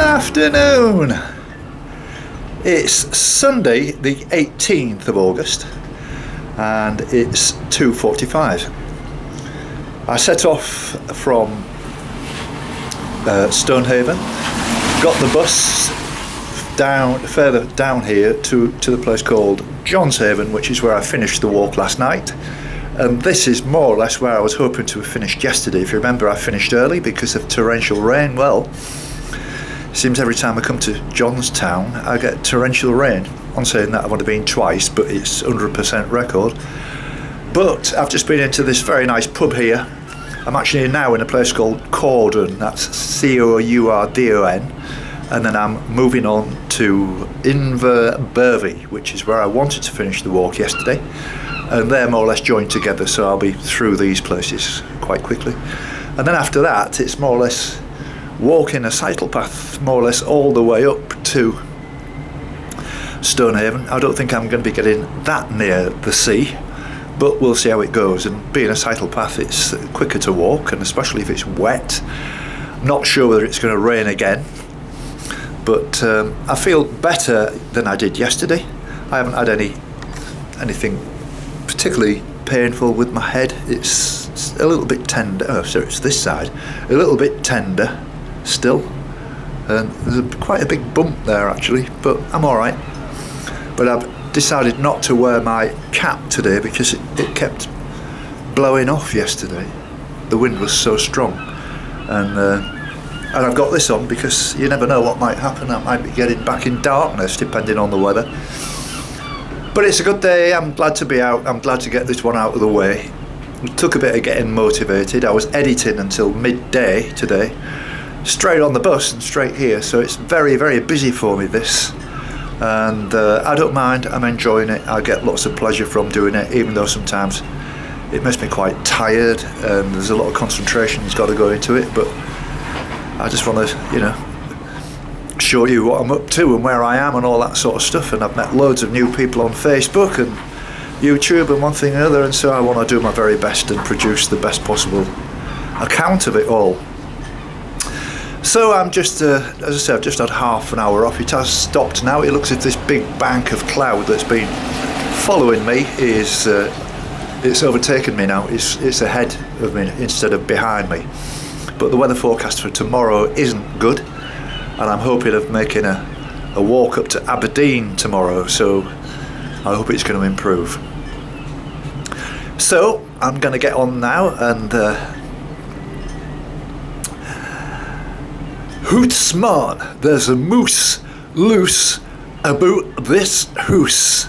afternoon. It's Sunday the 18th of August and it's 2:45. I set off from Stonehaven, got the bus further down here to the place called Johnshaven, which is where I finished the walk last night. And this is more or less where I was hoping to have finished yesterday. If you remember, I finished early because of torrential rain. Well, it seems every time I come to Johnstown I get torrential rain. I'm saying that I've only been twice, but it's 100% record. But I've just been into this very nice pub here. I'm actually now in a place called Cordon, that's Courdon, and then I'm moving on to Inverbervie, which is where I wanted to finish the walk yesterday. And they're more or less joined together, so I'll be through these places quite quickly. And then after that, it's more or less walking a cycle path, more or less all the way up to Stonehaven. I don't think I'm going to be getting that near the sea, but we'll see how it goes. And being a cycle path, it's quicker to walk, and especially if it's wet. I'm not sure whether it's going to rain again, but I feel better than I did yesterday. I haven't had anything particularly painful with my head. It's a little bit tender. Oh, sorry, it's this side. A little bit tender still. And there's quite a big bump there actually, but I'm alright. But I've decided not to wear my cap today because it kept blowing off yesterday. The wind was so strong. And I've got this on because you never know what might happen. I might be getting back in darkness depending on the weather. But it's a good day. I'm glad to be out. I'm glad to get this one out of the way. It took a bit of getting motivated. I was editing until midday today, straight on the bus and straight here, so it's very, very busy for me, this. And I don't mind. I'm enjoying it. I get lots of pleasure from doing it, even though sometimes it makes me quite tired and there's a lot of concentration that's got to go into it. But I just want to, show you what I'm up to and where I am and all that sort of stuff. And I've met loads of new people on Facebook and YouTube and one thing and another, and so I want to do my very best and produce the best possible account of it all. So I'm just, as I said, I've just had half an hour off. It has stopped now. It looks as if this big bank of cloud that's been following me is it's overtaken me now. It's ahead of me instead of behind me. But the weather forecast for tomorrow isn't good, and I'm hoping of making a walk up to Aberdeen tomorrow, so I hope it's going to improve. So I'm going to get on now and hoot smart, there's a moose loose about this hoose.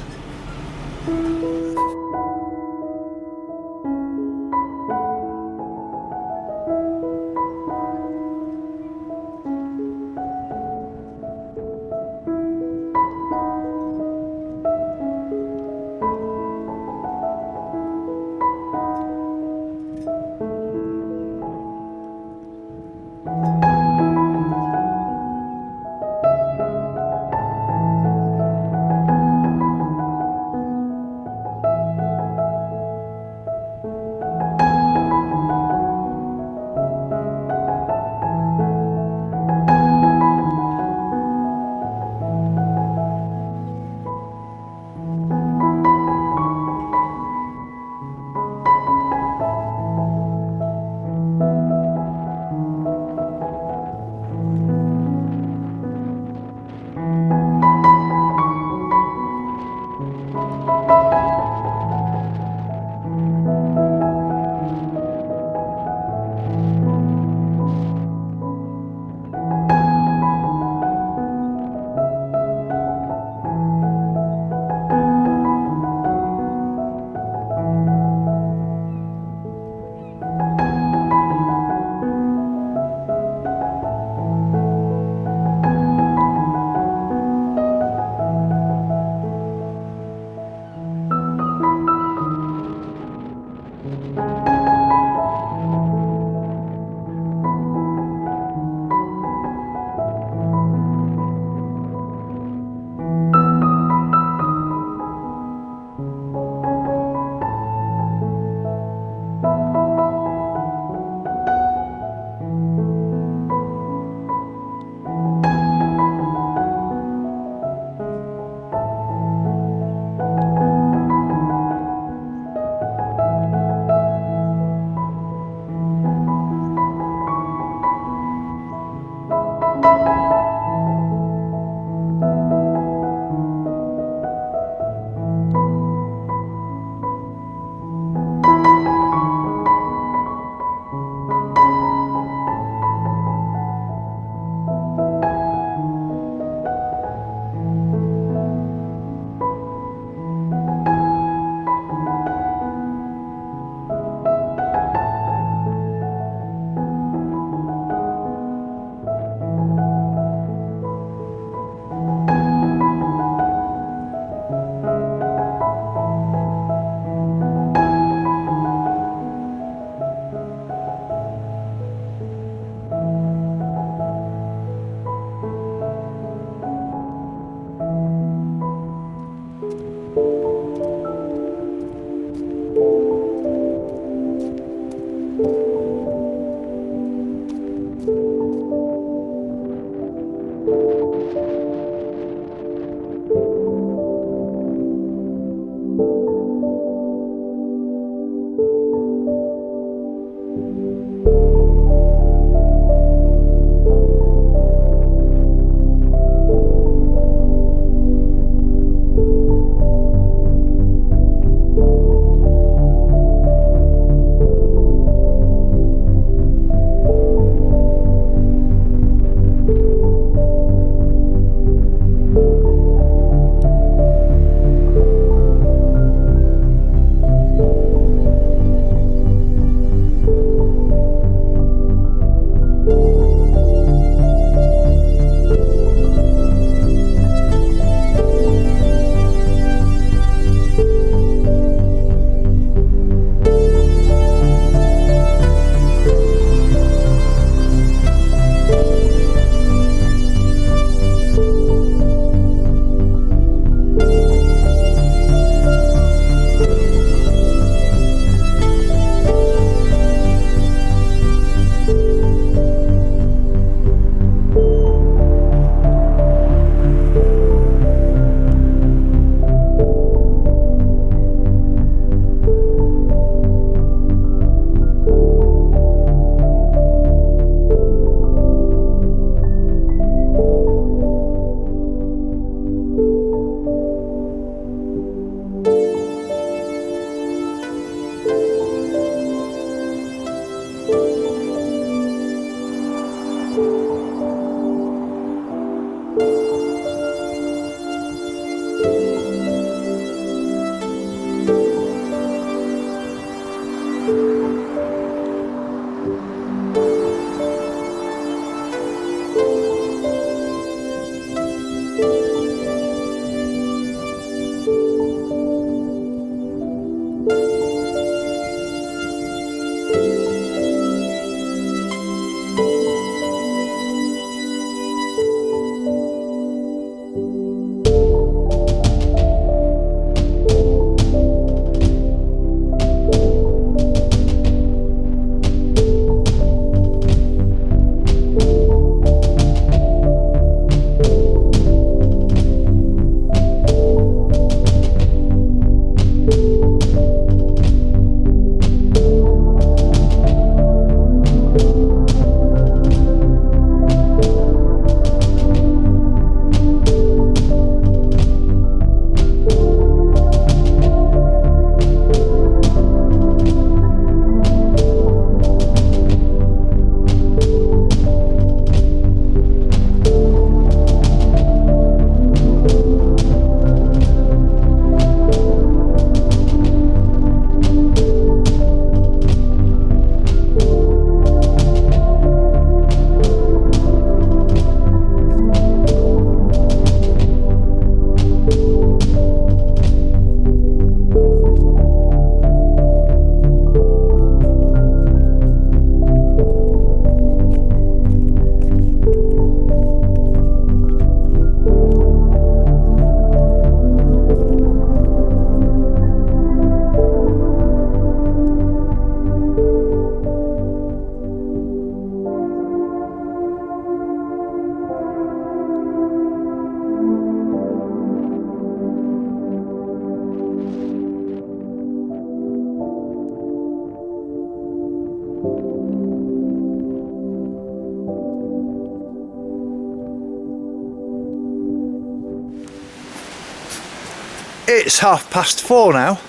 It's 4:30 now,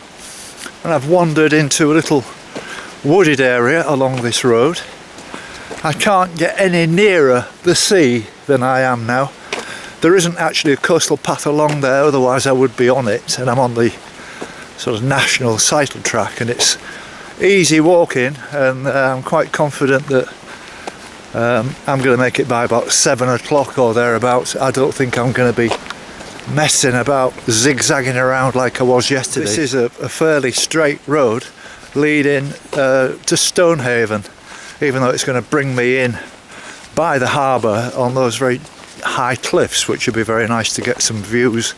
and I've wandered into a little wooded area along this road. I can't get any nearer the sea than I am now. There isn't actually a coastal path along there, otherwise I would be on it, and I'm on the sort of national cycle track, and it's easy walking, and I'm quite confident that I'm going to make it by about 7 o'clock or thereabouts. I don't think I'm going to be messing about zigzagging around like I was yesterday. This is a fairly straight road leading to Stonehaven, even though it's going to bring me in by the harbour on those very high cliffs, which would be very nice to get some views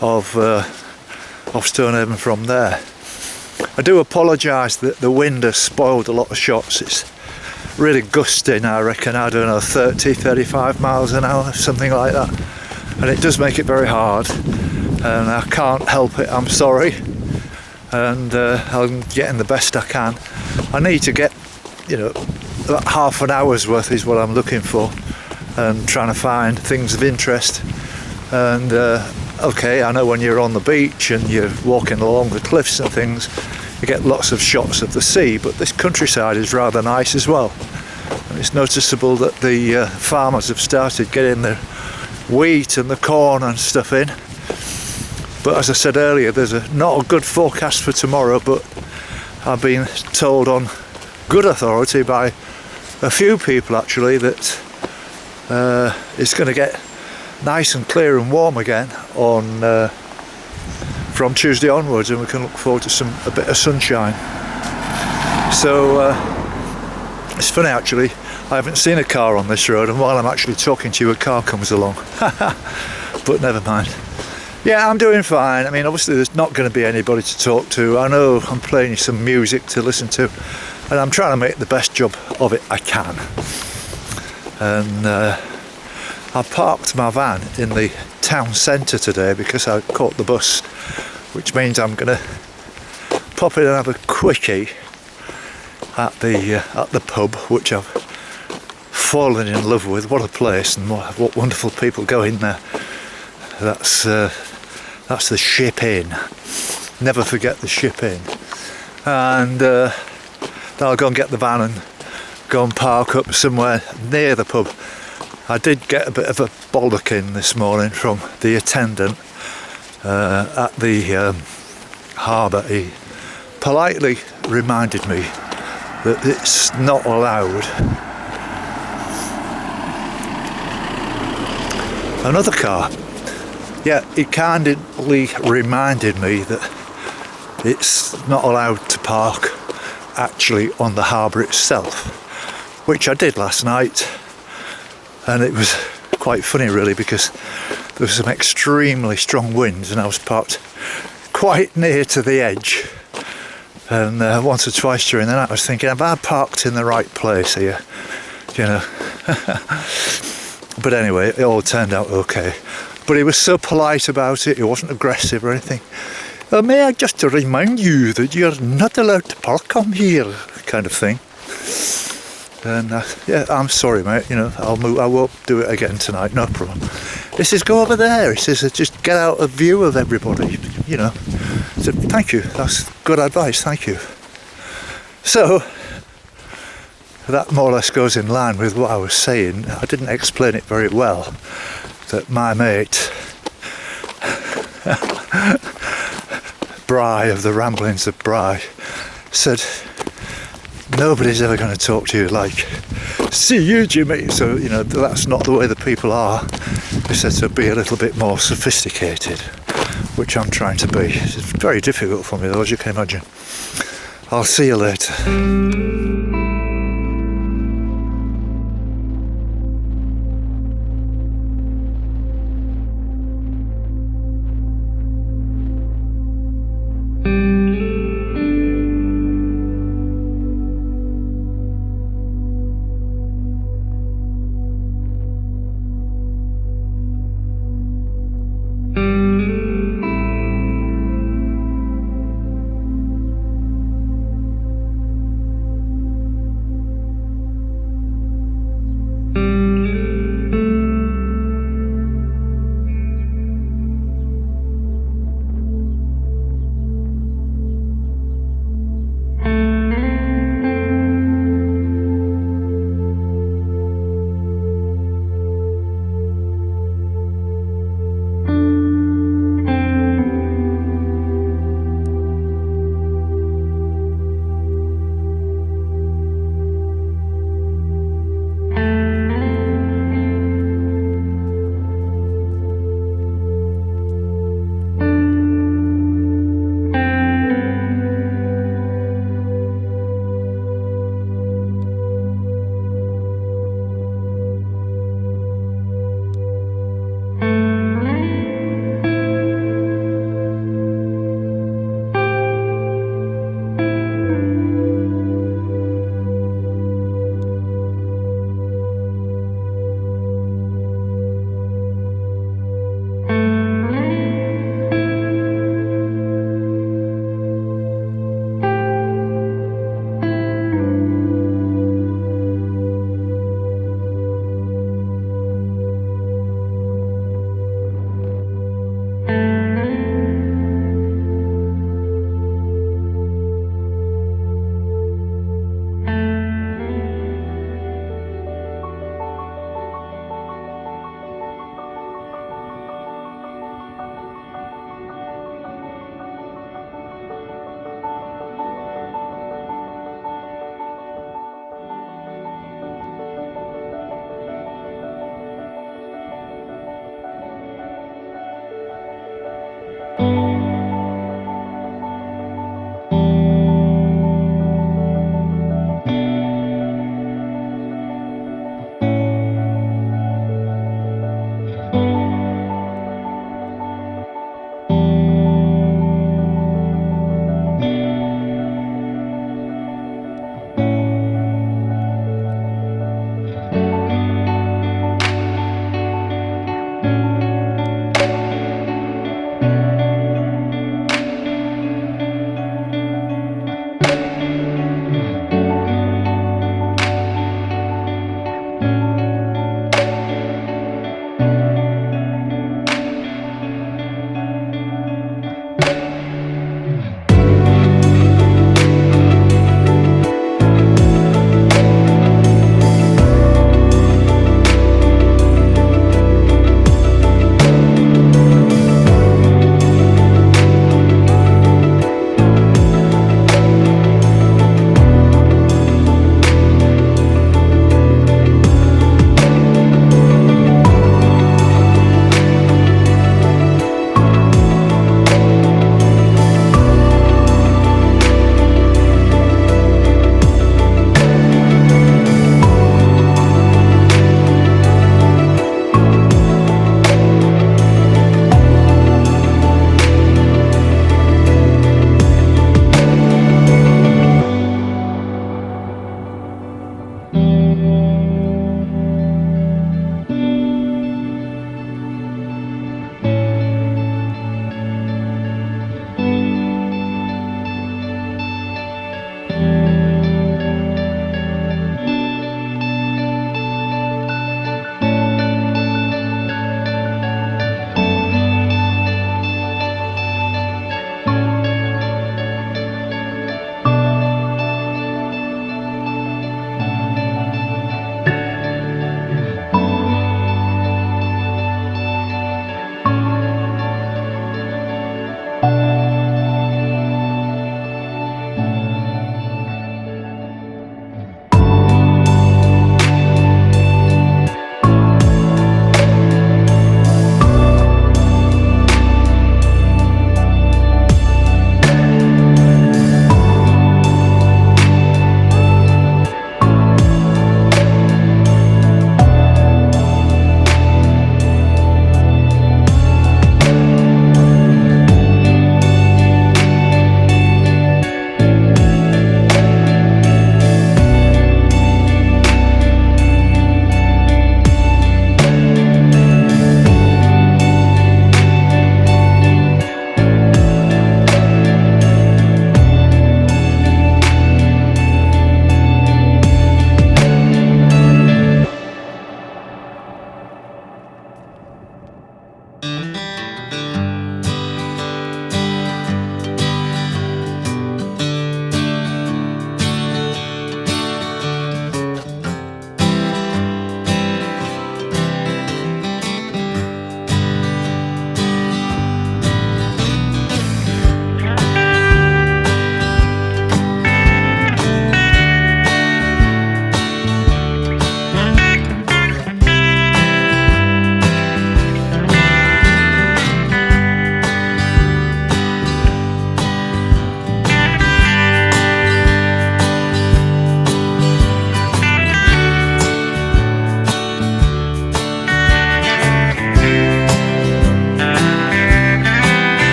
of Stonehaven from there. I do apologise that the wind has spoiled a lot of shots. It's really gusting, I reckon, I don't know, 35 miles an hour, something like that, and it does make it very hard, and I can't help it, I'm sorry, and I'm getting the best I can. I need to get, you know, about half an hour's worth is what I'm looking for, and trying to find things of interest. And okay, I know when you're on the beach and you're walking along the cliffs and things, you get lots of shots of the sea, but this countryside is rather nice as well. And it's noticeable that the farmers have started getting their wheat and the corn and stuff in. But as I said earlier, there's not a good forecast for tomorrow, but I've been told on good authority by a few people actually that it's going to get nice and clear and warm again on from Tuesday onwards, and we can look forward to a bit of sunshine. So it's funny actually, I haven't seen a car on this road, and while I'm actually talking to you a car comes along. But never mind. Yeah, I'm doing fine. I mean, obviously there's not going to be anybody to talk to. I know I'm playing you some music to listen to, and I'm trying to make the best job of it I can. And I parked my van in the town centre today because I caught the bus, which means I'm going to pop in and have a quickie at the pub, which I've fallen in love with. What a place, and what wonderful people go in there. That's the Ship Inn. Never forget the Ship Inn. And then I'll go and get the van and go and park up somewhere near the pub. I did get a bit of a bollocking this morning from the attendant at the harbour. He politely reminded me that it's not allowed. Another car. Yeah, he kindly reminded me that it's not allowed to park actually on the harbour itself, which I did last night. And it was quite funny really, because there was some extremely strong winds and I was parked quite near to the edge, and once or twice during the night I was thinking, have I parked in the right place here, you know. But anyway, it all turned out okay. But he was so polite about it, he wasn't aggressive or anything. May I just remind you that you're not allowed to park on here, kind of thing. And yeah, I'm sorry mate, you know, I won't do it again tonight, no problem. He says, go over there, he says, just get out of view of everybody, you know. I said, thank you, that's good advice, thank you. So, that more or less goes in line with what I was saying. I didn't explain it very well, that my mate, Bry of the Ramblings of Bry, said, nobody's ever going to talk to you like, see you Jimmy. So, you know, that's not the way the people are. He said to be a little bit more sophisticated, which I'm trying to be. It's very difficult for me though, as you can imagine. I'll see you later.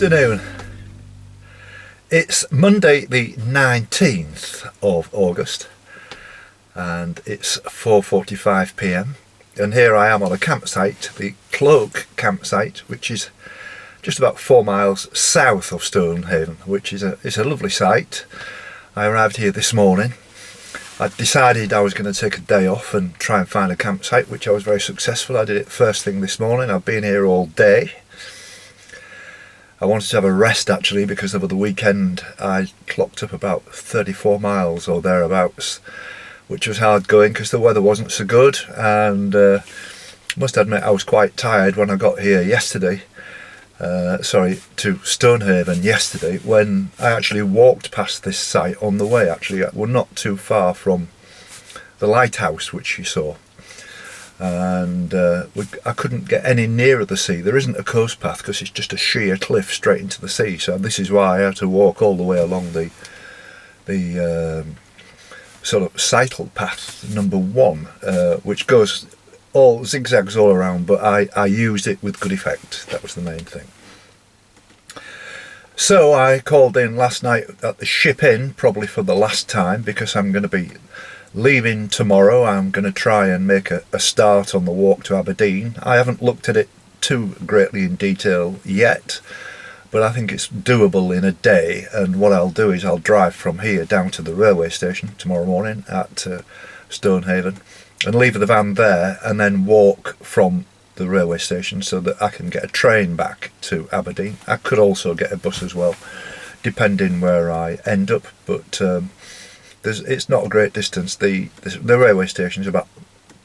afternoon. It's Monday the 19th of August and it's 4:45 p.m. and here I am on a campsite, the Cloak campsite, which is just about 4 miles south of Stonehaven, which is a lovely site. I arrived here this morning. I decided I was going to take a day off and try and find a campsite, which I was very successful. I did it first thing this morning. I've been here all day. I wanted to have a rest actually, because over the weekend I clocked up about 34 miles or thereabouts, which was hard going because the weather wasn't so good, and must admit I was quite tired when I got here yesterday. To Stonehaven yesterday, when I actually walked past this site on the way. Actually, we're not too far from the lighthouse which you saw, and I couldn't get any nearer the sea. There isn't a coast path because it's just a sheer cliff straight into the sea, so this is why I had to walk all the way along the sort of sidle path number 1, which goes all zigzags all around, but I used it with good effect. That was the main thing. So I called in last night at the Ship Inn, probably for the last time, because I'm going to be leaving tomorrow. I'm going to try and make a start on the walk to Aberdeen. I haven't looked at it too greatly in detail yet, but I think it's doable in a day, and what I'll do is I'll drive from here down to the railway station tomorrow morning at Stonehaven and leave the van there and then walk from the railway station so that I can get a train back to Aberdeen. I could also get a bus as well, depending where I end up, but it's not a great distance. The railway station is about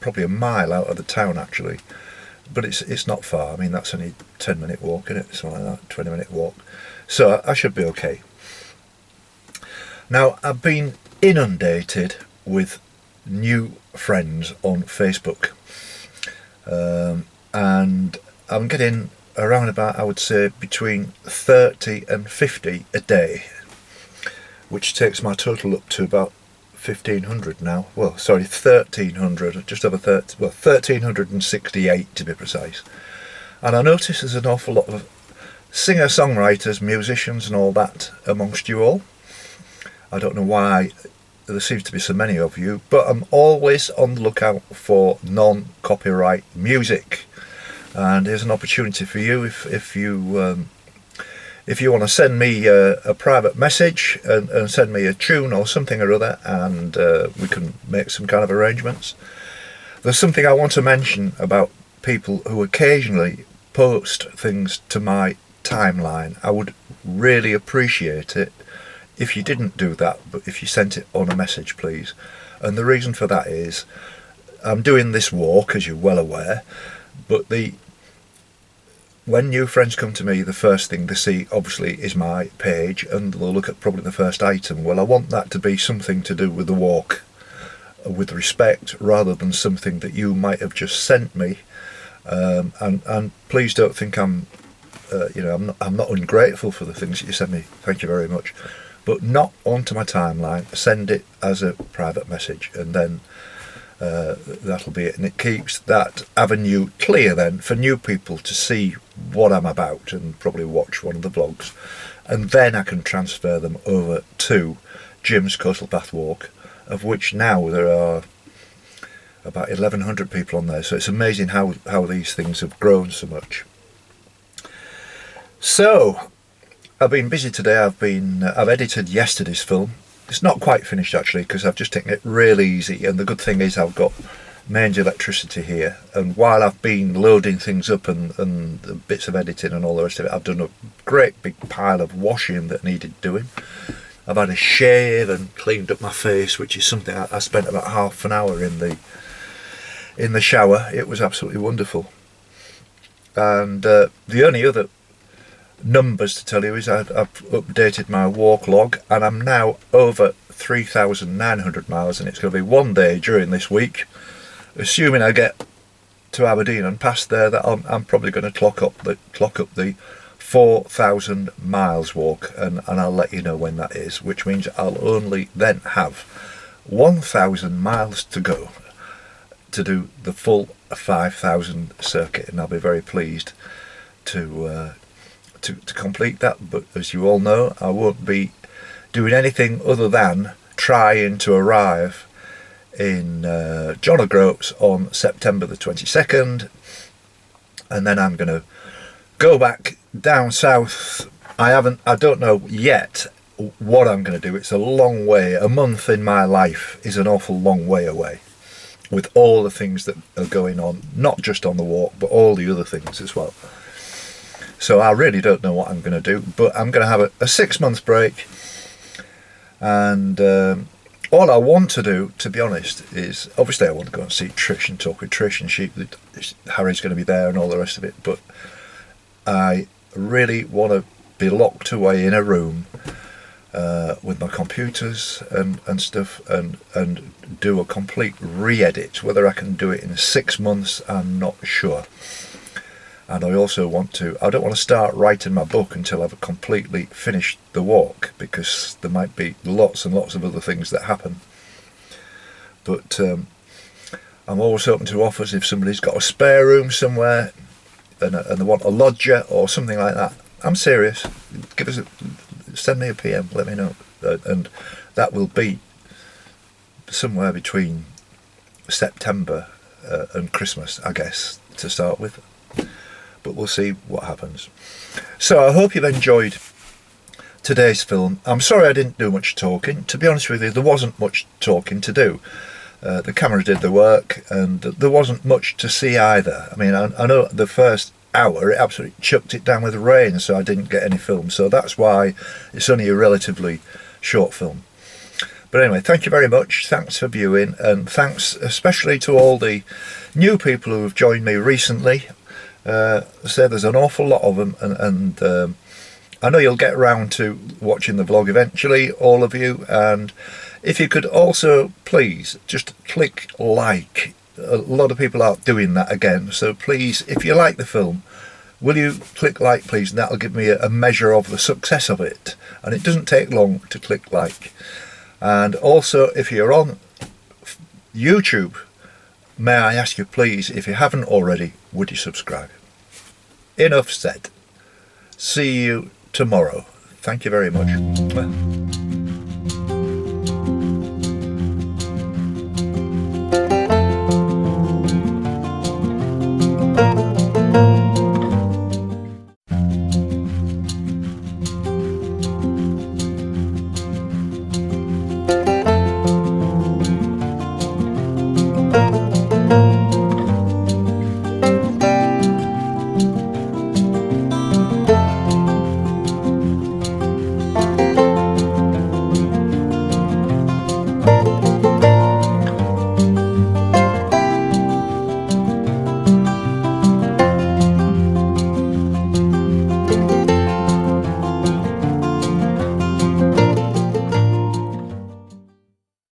probably a mile out of the town actually, but it's not far. I mean, that's only a 10-minute walk, isn't it? Something like that, 20-minute walk. So I should be okay. Now, I've been inundated with new friends on Facebook, and I'm getting around about, I would say, between 30 and 50 a day, which takes my total up to about 1,500 now. Well, sorry, 1,300, just over 30, well, 1,368 to be precise. And I notice there's an awful lot of singer-songwriters, musicians and all that amongst you all. I don't know why there seems to be so many of you, but I'm always on the lookout for non-copyright music, and here's an opportunity for you. If you want to send me a private message and send me a tune or something or other, and we can make some kind of arrangements. There's something I want to mention about people who occasionally post things to my timeline. I would really appreciate it if you didn't do that, but if you sent it on a message, please. And the reason for that is I'm doing this walk, as you're well aware, but when new friends come to me, the first thing they see obviously is my page, and they'll look at probably the first item. Well, I want that to be something to do with the walk, with respect, rather than something that you might have just sent me. And please don't think I'm not ungrateful for the things that you send me. Thank you very much. But not onto my timeline. Send it as a private message, and then that'll be it. And it keeps that avenue clear then for new people to see what I'm about and probably watch one of the vlogs. And then I can transfer them over to Jim's Coastal Path Walk, of which now there are about 1,100 people on there. So it's amazing how these things have grown so much. So I've been busy today. I've edited yesterday's film. It's not quite finished actually, because I've just taken it real easy, and the good thing is I've got mains electricity here, and while I've been loading things up and the bits of editing and all the rest of it, I've done a great big pile of washing that needed doing. I've had a shave and cleaned up my face, which is something I spent about half an hour in the shower. It was absolutely wonderful. And the only other numbers to tell you is I've updated my walk log, and I'm now over 3,900 miles, and it's going to be one day during this week, assuming I get to Aberdeen and past there, that I'm probably going to clock up the 4,000 miles walk, and I'll let you know when that is, which means I'll only then have 1,000 miles to go to do the full 5,000 circuit, and I'll be very pleased to to complete that, but as you all know, I won't be doing anything other than trying to arrive in John O'Groats on September the 22nd, and then I'm going to go back down south. I don't know yet what I'm going to do. It's a long way. A month in my life is an awful long way away, with all the things that are going on, not just on the walk, but all the other things as well. So I really don't know what I'm going to do, but I'm going to have a 6 month break. And all I want to do, to be honest, is obviously I want to go and see Trish and talk with Trish, and Harry's going to be there and all the rest of it, but I really want to be locked away in a room with my computers and stuff, and do a complete re-edit. Whether I can do it in 6 months, I'm not sure. And I also I don't want to start writing my book until I've completely finished the walk, because there might be lots and lots of other things that happen. But I'm always open to offers. If somebody's got a spare room somewhere and they want a lodger or something like that, I'm serious. Send me a PM, let me know, and that will be somewhere between September and Christmas, I guess, to start with, but we'll see what happens. So I hope you've enjoyed today's film. I'm sorry I didn't do much talking. To be honest with you, there wasn't much talking to do. The camera did the work, and there wasn't much to see either. I mean, I know the first hour it absolutely chucked it down with rain, so I didn't get any film, so that's why it's only a relatively short film. But anyway, thank you very much, thanks for viewing, and thanks especially to all the new people who have joined me recently. So there's an awful lot of them, and I know you'll get around to watching the vlog eventually, all of you, and if you could also please just click like. A lot of people aren't doing that again, so please, if you like the film, will you click like, please, and that'll give me a measure of the success of it, and it doesn't take long to click like. And also, if you're on YouTube, may I ask you please, if you haven't already, would you subscribe? Enough said. See you tomorrow. Thank you very much.